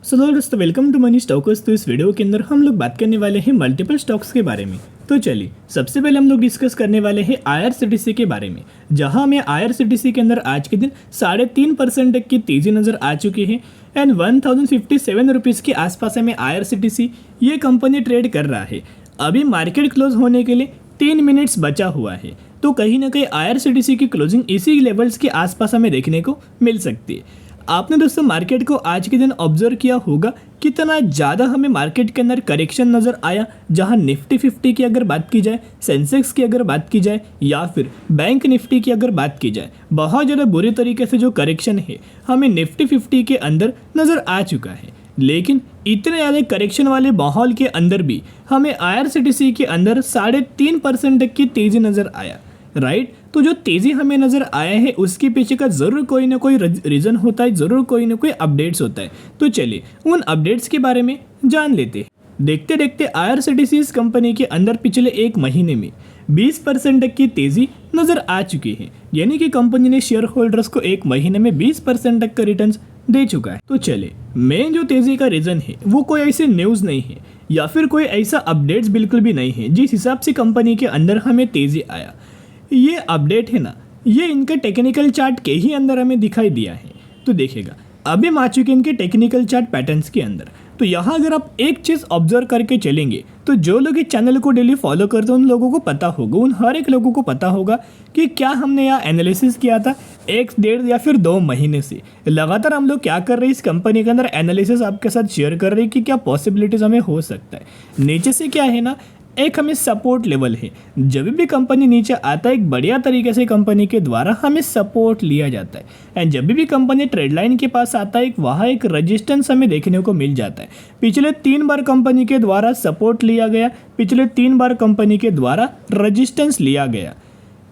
दोस्तों welcome to money stalkers. तो इस वीडियो के अंदर हम लोग बात करने वाले हैं मल्टीपल स्टॉक्स के बारे में। तो चलिए सबसे पहले हम लोग डिस्कस करने वाले हैं IRCTC के बारे में, जहां हमें IRCTC के अंदर आज के दिन 3.5% तक की तेजी नजर आ चुकी है एंड 1057 रुपीज़ के आसपास हमें IRCTC ये कंपनी ट्रेड कर रहा है। अभी मार्केट क्लोज होने के लिए 3 मिनट्स बचा हुआ है, तो कहीं ना कहीं IRCTC की क्लोजिंग इसी लेवल्स के आसपास हमें देखने को मिल सकती है। आपने दोस्तों मार्केट को आज के दिन ऑब्जर्व किया होगा कितना ज़्यादा हमें मार्केट के अंदर करेक्शन नज़र आया, जहां निफ्टी 50 की अगर बात की जाए, सेंसेक्स की अगर बात की जाए या फिर बैंक निफ्टी की अगर बात की जाए, बहुत ज़्यादा बुरी तरीके से जो करेक्शन है हमें निफ्टी 50 के अंदर नज़र आ चुका है। लेकिन इतने ज़्यादा करेक्शन वाले माहौल के अंदर भी हमें IRCTC के अंदर 3.5% तक की तेज़ी नज़र आया, राइट। तो जो तेज़ी हमें नज़र आया है उसके पीछे का ज़रूर कोई ना कोई रीज़न होता है, ज़रूर कोई ना कोई अपडेट्स होता है। तो चलिए उन अपडेट्स के बारे में जान लेते हैं। देखते देखते IRCTC इस कंपनी के अंदर पिछले एक महीने में 20% तक की तेज़ी नज़र आ चुकी है, यानी कि कंपनी ने शेयर होल्डर्स को एक महीने में 20% तक का रिटर्न दे चुका है। तो चलिए मेन जो तेज़ी का रीज़न है वो कोई ऐसी न्यूज़ नहीं है या फिर कोई ऐसा अपडेट्स बिल्कुल भी नहीं है जिस हिसाब से कंपनी के अंदर हमें तेज़ी आया। ये अपडेट है ना, ये इनके टेक्निकल चार्ट के ही अंदर हमें दिखाई दिया है। तो देखिएगा अभी हम आ चुके इनके टेक्निकल चार्ट पैटर्न्स के अंदर। तो यहाँ अगर आप एक चीज़ ऑब्जर्व करके चलेंगे तो जो लोग इस चैनल को डेली फॉलो करते हैं उन लोगों को पता होगा, उन हर एक लोगों को पता होगा कि क्या हमने यहाँ एनालिसिस किया था 1, 1.5 या फिर 2 महीने से लगातार हम लोग क्या कर रहे हैं इस कंपनी के अंदर एनालिसिस आपके साथ शेयर कर रहे हैं कि क्या पॉसिबिलिटीज़ हमें हो सकता है। नीचे से क्या है ना, एक हमें सपोर्ट लेवल है, जब भी कंपनी नीचे आता है एक बढ़िया तरीके से कंपनी के द्वारा हमें सपोर्ट लिया जाता है एंड जब भी कंपनी ट्रेड लाइन के पास आता है वहाँ एक रेजिस्टेंस हमें देखने को मिल जाता है। पिछले 3 बार कंपनी के द्वारा सपोर्ट लिया गया, पिछले 3 बार कंपनी के द्वारा रेजिस्टेंस लिया गया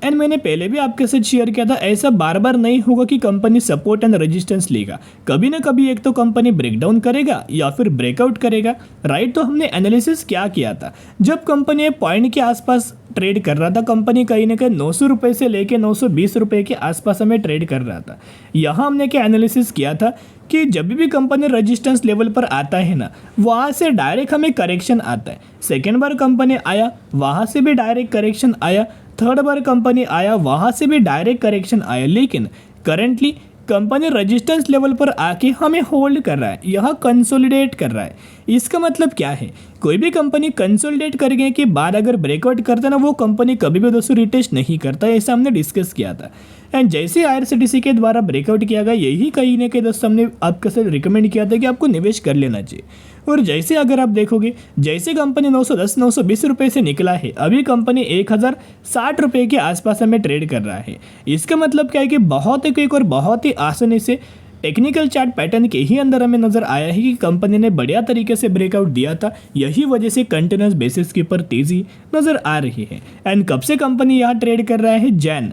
एंड मैंने पहले भी आपके साथ शेयर किया था ऐसा बार बार नहीं होगा कि कंपनी सपोर्ट एंड रेजिस्टेंस लेगा, कभी ना कभी एक तो कंपनी ब्रेकडाउन करेगा या फिर ब्रेकआउट करेगा, राइट। तो हमने एनालिसिस क्या किया था, जब कंपनी पॉइंट के आसपास ट्रेड कर रहा था, कंपनी कहीं ना कहीं 900 रुपये से लेके 920 रुपये के आसपास हमें ट्रेड कर रहा था। यहाँ हमने क्या एनालिसिस किया था कि जब भी कंपनी रेजिस्टेंस लेवल पर आता है ना वहाँ से डायरेक्ट हमें करेक्शन आता है। सेकेंड बार कंपनी आया वहाँ से भी डायरेक्ट करेक्शन आया, थर्ड बार कंपनी आया वहाँ से भी डायरेक्ट करेक्शन आया, लेकिन करेंटली कंपनी रेजिस्टेंस लेवल पर आके हमें होल्ड कर रहा है, यह कंसोलिडेट कर रहा है। इसका मतलब क्या है, कोई भी कंपनी कंसोलिडेट करने के बाद अगर ब्रेकआउट करता है ना वो कंपनी कभी भी दोस्तों रिटेस्ट नहीं करता, ऐसा हमने डिस्कस किया था। एंड जैसे IRCTC के द्वारा ब्रेकआउट किया गया यही कहीं ना कहीं दोस्तों हमने आपके साथ रिकमेंड किया था कि आपको निवेश कर लेना चाहिए। और जैसे अगर आप देखोगे जैसे कंपनी 910 920 रुपये से निकला है, अभी कंपनी 1060 रुपये के आसपास हमें ट्रेड कर रहा है। इसका मतलब क्या है कि बहुत ही क्विक और बहुत ही आसानी से टेक्निकल चार्ट पैटर्न के ही अंदर हमें नज़र आया है कि कंपनी ने बढ़िया तरीके से ब्रेकआउट दिया था, यही वजह से कंटिन्यूस बेसिस के ऊपर तेज़ी नज़र आ रही है। एंड कब से कंपनी यहाँ ट्रेड कर रहा है,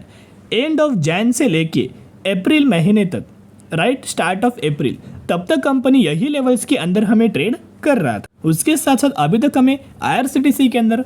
एंड ऑफ जैन से लेके अप्रैल महीने तक, राइट, स्टार्ट ऑफ अप्रैल, तब तक कंपनी यही लेवल्स के अंदर हमें ट्रेड कर रहा था। उसके साथ साथ अभी तक हमें IRCTC के अंदर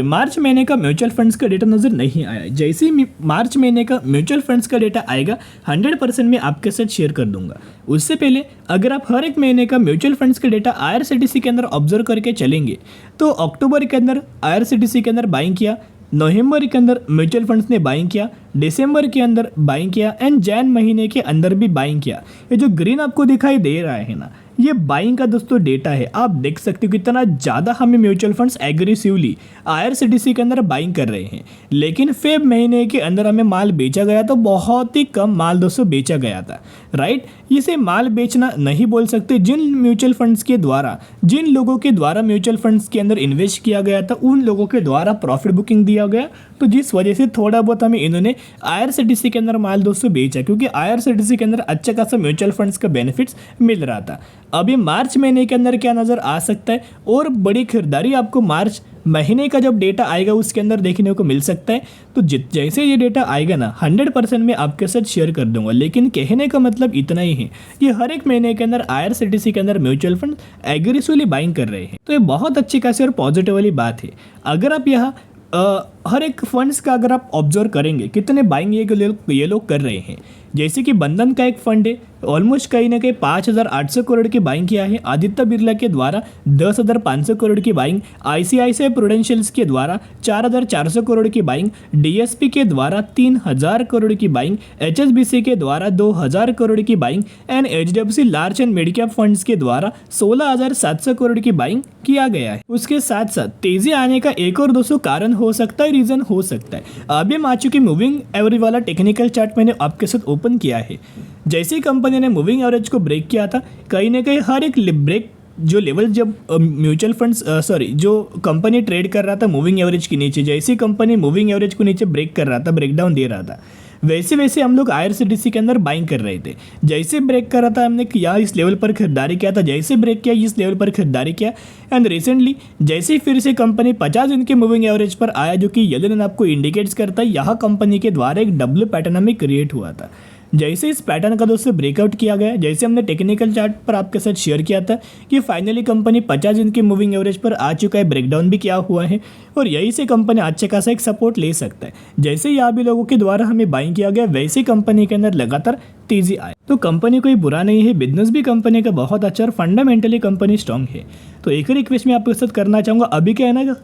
मार्च महीने का म्यूचुअल फंड्स का डेटा नज़र नहीं आया है। जैसे ही मार्च महीने का म्यूचुअल फंड्स का डेटा आएगा 100% मैं आपके साथ शेयर कर दूंगा। उससे पहले अगर आप हर एक महीने का म्यूचुअल फंड्स का डेटा IRCTC के अंदर ऑब्जर्व करके चलेंगे तो अक्टूबर के अंदर IRCTC के अंदर बाइंग किया, नवंबर के अंदर म्यूचुअल फंड्स ने बाइंग किया, दिसंबर के अंदर बाइंग किया एंड जैन महीने के अंदर भी बाइंग किया। ये जो ग्रीन आपको दिखाई दे रहा है ना, ये बाइंग का दोस्तों डेटा है। आप देख सकते हो कितना ज़्यादा हमें म्यूचुअल फंड्स एग्रेसिवली IRCTC के अंदर बाइंग कर रहे हैं, लेकिन फेब महीने के अंदर हमें माल बेचा गया तो बहुत ही कम माल दोस्तों बेचा गया था, राइट। इसे माल बेचना नहीं बोल सकते, जिन म्यूचुअल फंड्स के द्वारा, जिन लोगों के द्वारा म्यूचुअल फंड्स के अंदर इन्वेस्ट किया गया था उन लोगों के द्वारा प्रॉफिट बुकिंग दिया गया, तो जिस वजह से थोड़ा बहुत हमें इन्होंने IRCTC के अंदर माल दोस्तों बेचा, क्योंकि IRCTC के अंदर अच्छा खासा म्यूचुअल फंड्स का बेनिफिट्स मिल रहा था। अभी मार्च महीने के अंदर क्या नज़र आ सकता है और बड़ी खरीदारी आपको मार्च महीने का जब डेटा आएगा उसके अंदर देखने को मिल सकता है। तो जैसे ये डेटा आएगा ना 100% मैं आपके साथ शेयर कर दूंगा, लेकिन कहने का मतलब इतना ही है कि हर एक महीने के अंदर IRCTC के अंदर म्यूचुअल फंड एग्रेसिवली बाइंग कर रहे हैं, तो ये बहुत अच्छी खासी और पॉजिटिव वाली बात है। अगर आप यहाँ हर एक फंड्स का अगर आप ऑब्जर्व करेंगे कितने बाइंग ये लोग कर रहे हैं, जैसे कि बंधन का एक फंड है ऑलमोस्ट कहीं ना कहीं 5,800 करोड़ की बाइंग किया है। आदित्य बिरला के द्वारा 10,500 करोड़ की बाइंग, आईसीआईसीआई प्रूडेंशियल्स के द्वारा 4,400 करोड़ की बाइंग, डीएसपी के द्वारा 3,000 करोड़ की बाइंग, एचएसबीसी के द्वारा 2,000 करोड़ की buying and HDFC large and mid cap funds के द्वारा 16,700 करोड़ की बाइंग किया गया है। उसके साथ साथ तेजी आने का एक और दोस्तों कारण हो सकता है, रीजन हो सकता है। अभी हम आ चुके मूविंग एवरेज वाला टेक्निकल चार्ट मैंने आपके साथ ओपन किया है। जैसे ही कंपनी ने मूविंग एवरेज को ब्रेक किया था, कहीं ना कहीं हर एक ब्रेक जो लेवल जब म्यूचुअल फंड्स जो कंपनी ट्रेड कर रहा था मूविंग एवरेज के नीचे, जैसे कंपनी मूविंग एवरेज को नीचे ब्रेक कर रहा था, ब्रेकडाउन दे रहा था, वैसे वैसे हम लोग आईआरसीटीसी के अंदर बाइंग कर रहे थे। जैसे ब्रेक कर रहा था हमने यहाँ इस लेवल पर खरीदारी किया था, जैसे ब्रेक किया इस लेवल पर खरीदारी किया एंड रिसेंटली जैसे फिर से कंपनी 50 दिन के मूविंग एवरेज पर आया, जो कि येलो लाइन आपको इंडिकेट्स करता है यहाँ कंपनी के द्वारा एक डब्ल्यू पैटर्न हमें क्रिएट हुआ था। जैसे इस पैटर्न का दोस्तों ब्रेकआउट किया गया, जैसे हमने टेक्निकल चार्ट पर आपके साथ शेयर किया था कि फाइनली कंपनी 50 दिन की मूविंग एवरेज पर आ चुका है, ब्रेकडाउन भी किया हुआ है और यहीं से कंपनी अच्छा खासा एक सपोर्ट ले सकता है। जैसे यहाँ भी लोगों के द्वारा हमें बाइंग किया गया, वैसे कंपनी के अंदर लगातार तेजी आए। तो कंपनी कोई बुरा नहीं है, बिजनेस भी कंपनी का बहुत अच्छा और फंडामेंटली कंपनी स्ट्रांग है। तो एक रिक्वेस्ट मैं आपके साथ करना चाहूँगा, अभी क्या है ना,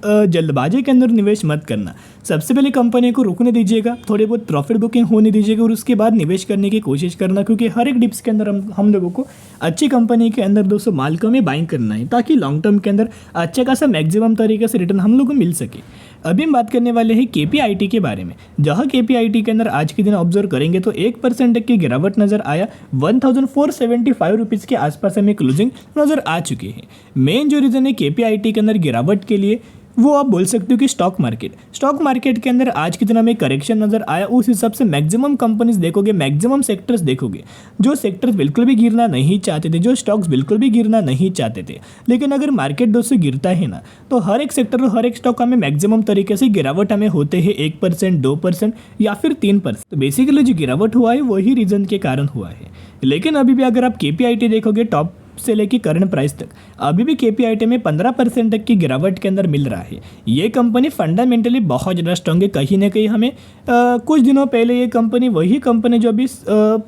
जल्दबाजी के अंदर निवेश मत करना। सबसे पहले कंपनी को रुकने दीजिएगा, थोड़े बहुत प्रॉफिट बुकिंग होने दीजिएगा और उसके बाद निवेश करने की कोशिश करना, क्योंकि हर एक डिप्स के अंदर हम लोगों को अच्छी कंपनी के अंदर दोस्तों माल में बाइंग करना है, ताकि लॉन्ग टर्म के अंदर अच्छा खासा मैक्सिमम तरीके से रिटर्न हम लोग को मिल सके। अभी हम बात करने वाले हैं केपीआईटी के बारे में, जहां केपीआईटी के अंदर आज के दिन ऑब्जर्व करेंगे तो 1% तक की गिरावट नजर आया। 1475 रुपीज़ के आसपास हमें क्लोजिंग नजर आ चुकी है। मेन जो रीज़न है केपीआईटी के अंदर गिरावट के लिए, वो आप बोल सकते हो कि स्टॉक मार्केट के अंदर आज के दिन हमें करेक्शन नजर आया। उस हिसाब से मैक्सिमम कंपनीज देखोगे, मैक्सिमम सेक्टर्स देखोगे, जो सेक्टर्स बिल्कुल भी गिरना नहीं चाहते थे, जो स्टॉक्स बिल्कुल भी गिरना नहीं चाहते थे, लेकिन अगर मार्केट दोस्तों गिरता है ना, तो हर एक सेक्टर और हर एक स्टॉक हमें मैक्सिमम तरीके से गिरावट हमें होते हैं 1%, 2% या फिर 3%। तो बेसिकली जो गिरावट हुआ है वही रीजन के कारण हुआ है। लेकिन अभी भी अगर आप केपीआईटी देखोगे टॉप से लेके करंट प्राइस तक, अभी भी केपीआईटी में 15% तक की गिरावट के अंदर मिल रहा है। ये कंपनी फंडामेंटली बहुत ज़्यादा स्ट्रांग है। कहीं ना कहीं हमें कुछ दिनों पहले ये कंपनी, वही कंपनी जो अभी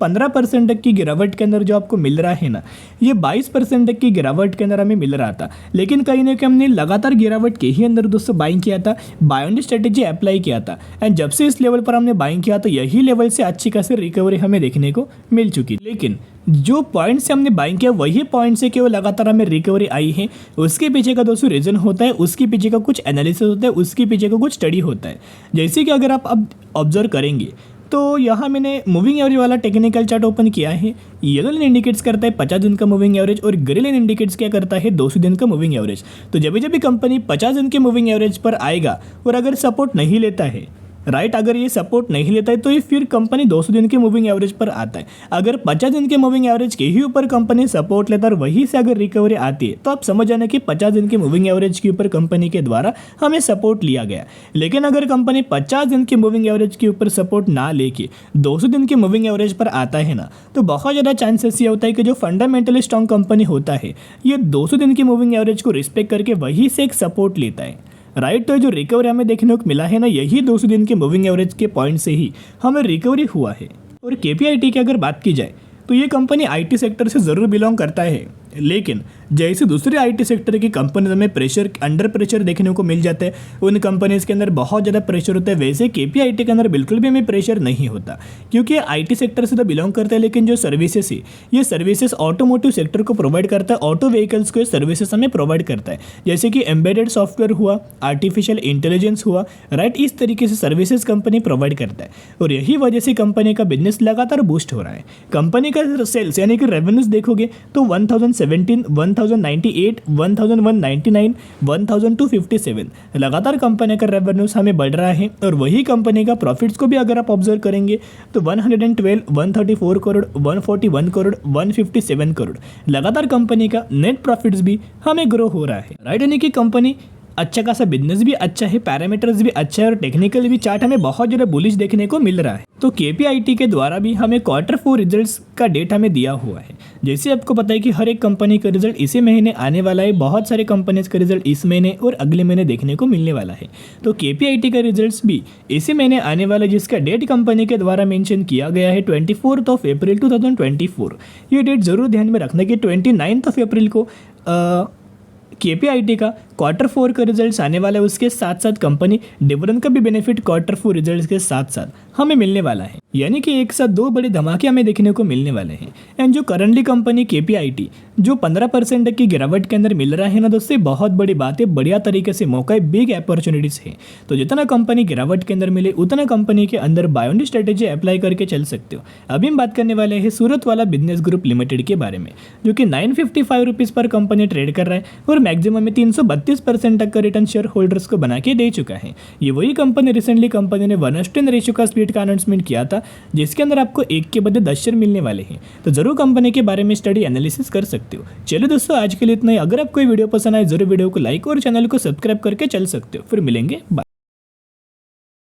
15% तक की गिरावट के अंदर जो आपको मिल रहा है ना, ये 22% तक की गिरावट के अंदर हमें मिल रहा था। लेकिन कहीं ना कहीं हमने लगातार गिरावट के ही अंदर दोस्तों बाइंग किया था, बायोंड स्ट्रेटेजी अप्लाई किया था एंड जब से इस लेवल पर हमने बाइंग किया तो यही लेवल से अच्छी खासी रिकवरी हमें देखने को मिल चुकी। लेकिन जो पॉइंट से हमने बाइंग किया वही पॉइंट से केवल लगातार हमें रिकवरी आई है। उसके पीछे का दोस्तों रीजन होता है, उसके पीछे का कुछ एनालिसिस होता है, उसके पीछे का कुछ स्टडी होता है। जैसे कि अगर आप अब ऑब्जर्व करेंगे तो यहाँ मैंने मूविंग एवरेज वाला टेक्निकल चार्ट ओपन किया है। येलो लाइन इंडिकेट्स करता है 50 दिन का मूविंग एवरेज और ग्रे लाइन इंडिकेट्स क्या करता है 200 दिन का मूविंग एवरेज। तो जब भी कंपनी 50 दिन के मूविंग एवरेज पर आएगा और अगर सपोर्ट नहीं लेता है, राइट, अगर ये सपोर्ट नहीं लेता है तो ये फिर कंपनी 200 दिन के मूविंग एवरेज पर आता है। अगर 50 दिन के मूविंग एवरेज के ही ऊपर कंपनी सपोर्ट लेता है और वहीं से अगर रिकवरी आती है, तो आप समझ जाना कि 50 दिन के मूविंग एवरेज के ऊपर कंपनी के द्वारा हमें सपोर्ट लिया गया। लेकिन अगर कंपनी 50 दिन के मूविंग एवरेज के ऊपर सपोर्ट ना लेके 200 दिन के मूविंग एवरेज पर आता है ना, तो बहुत ज़्यादा चांसेस ये होता है कि जो फंडामेंटली स्ट्रॉन्ग कंपनी होता है, ये 200 दिन के मूविंग एवरेज को रिस्पेक्ट करके वहीं से एक सपोर्ट लेता है, राइट। तो जो रिकवरी हमें देखने को मिला है ना, यही 200 दिन के मूविंग एवरेज के पॉइंट से ही हमें रिकवरी हुआ है। और केपीआईटी की अगर बात की जाए तो ये कंपनी आईटी सेक्टर से ज़रूर बिलोंग करता है, लेकिन जैसे दूसरे आईटी सेक्टर की कंपनीज में प्रेशर, अंडर प्रेशर देखने को मिल जाता है, उन कंपनीज के अंदर बहुत ज़्यादा प्रेशर होता है, वैसे केपीआईटी के अंदर बिल्कुल भी हमें प्रेशर नहीं होता, क्योंकि आईटी सेक्टर से तो बिलोंग करता है, लेकिन जो सर्विसेज है, ये सर्विसेज ऑटोमोटिव सेक्टर को प्रोवाइड करता है, ऑटो व्हीकल्स को सर्विसेज हमें प्रोवाइड करता है, जैसे कि एम्बेडेड सॉफ्टवेयर हुआ, आर्टिफिशियल इंटेलिजेंस हुआ, राइट। इस तरीके से सर्विसेज कंपनी प्रोवाइड करता है और यही वजह से कंपनी का बिजनेस लगातार बूस्ट हो रहा है। कंपनी का सेल्स यानी कि रेवेन्यूज देखोगे तो 1017, 1098, 1199, 1257 लगातार कंपनी का रेवेन्यूज हमें बढ़ रहा है। और वही कंपनी का प्रॉफिट्स को भी अगर आप ऑब्जर्व करेंगे तो 112, 134 करोड़, 141 करोड़, 157 करोड़ लगातार कंपनी का नेट प्रॉफिट्स भी हमें ग्रो हो रहा है, राइट। यानी कि कंपनी अच्छा खासा बिजनेस भी अच्छा है, पैरामीटर्स भी अच्छा है और टेक्निकल भी चार्ट हमें बहुत ज़्यादा बुलिश देखने को मिल रहा है। तो KPIT के द्वारा भी हमें Q4 रिजल्ट्स का डेट हमें दिया हुआ है। जैसे आपको पता है कि हर एक कंपनी का रिजल्ट इसी महीने आने वाला है, बहुत सारे कंपनीज का रिजल्ट इस महीने और अगले महीने देखने को मिलने वाला है। तो KPIT का रिजल्ट्स भी इसी महीने आने वाला है, जिसका डेट कंपनी के द्वारा मेंशन किया गया है 24 अप्रैल 2024। ये डेट जरूर ध्यान में रखना कि 29 अप्रैल को KPIT का Q4 का रिजल्ट्स आने वाला है। उसके साथ साथ कंपनी डिविडेंड का भी बेनिफिट Q4 रिजल्ट्स के साथ साथ हमें मिलने वाला है, यानी कि एक साथ दो बड़े धमाके हमें देखने को मिलने वाले हैं। एंड जो करंटली कंपनी KPIT जो 15% की गिरावट के अंदर मिल रहा है ना दोस्तों, बहुत बड़ी बात है, बढ़िया तरीके से मौका है, बिग अपॉर्चुनिटीज है। तो जितना कंपनी गिरावट के अंदर मिले उतना कंपनी के अंदर बाय ऑन स्ट्रेटेजी अप्लाई करके चल सकते हो। अभी हम बात करने वाले हैं सूरत वाला बिजनेस ग्रुप लिमिटेड के बारे में, जो कि 955 रुपीज़ पर कंपनी ट्रेड कर रहा है और मैक्सिमम में 332% तक का रिटर्न शेयर होल्डर्स को बना के दे चुका है। ये वही कंपनी रिसेंटली कंपनी ने 1:10 रेशियो का स्प्लिट का अनाउंसमेंट किया था, जिसके अंदर आपको 1 के बदले 10 शेयर मिलने वाले हैं। तो जरूर कंपनी के बारे में स्टडी एनालिसिस कर सकते हो। चलिए दोस्तों, आज के लिए इतना ही। अगर आपको ये वीडियो पसंद आए जरूर वीडियो को लाइक और चैनल को सब्सक्राइब करके चल सकते हो। फिर मिलेंगे, बाय।